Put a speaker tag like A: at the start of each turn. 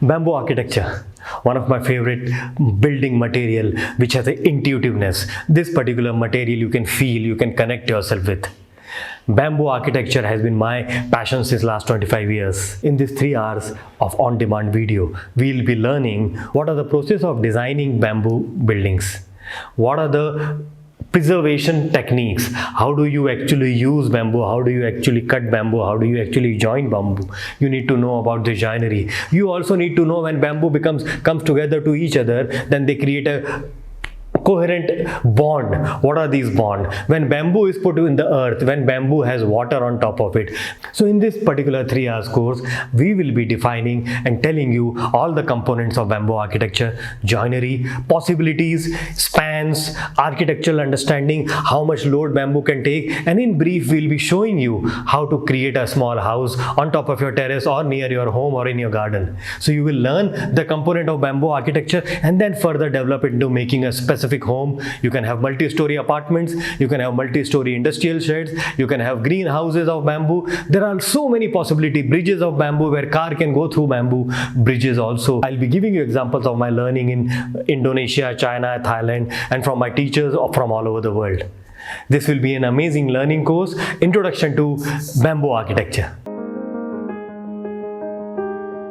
A: Bamboo architecture, one of my favorite building material which has a intuitiveness. This particular material you can feel, you can connect yourself with. Bamboo architecture has been my passion since last 25 years. In these 3 hours of on-demand video, we'll be learning what are the process of designing bamboo buildings. What are the preservation techniques? How do you actually use bamboo? How do you actually cut bamboo? How do you actually join bamboo? You need to know about the joinery. You also need to know when bamboo comes together to each other, then they create a coherent bond. What are these bonds? When bamboo is put in the earth, when bamboo has water on top of it. So in this particular 3 hours course, we will be defining and telling you all the components of bamboo architecture, joinery, possibilities, spans, architectural understanding, how much load bamboo can take, and in brief we'll be showing you how to create a small house on top of your terrace or near your home or in your garden. So you will learn the component of bamboo architecture and then further develop it into making a specific home. You can have multi-story apartments, you can have multi-story industrial sheds, you can have greenhouses of bamboo. There are so many possibilities. Bridges of bamboo where car can go through bamboo bridges also. I'll be giving you examples of my learning in Indonesia, China, Thailand, and from my teachers from all over the world. This will be an amazing learning course, Introduction to Bamboo Architecture.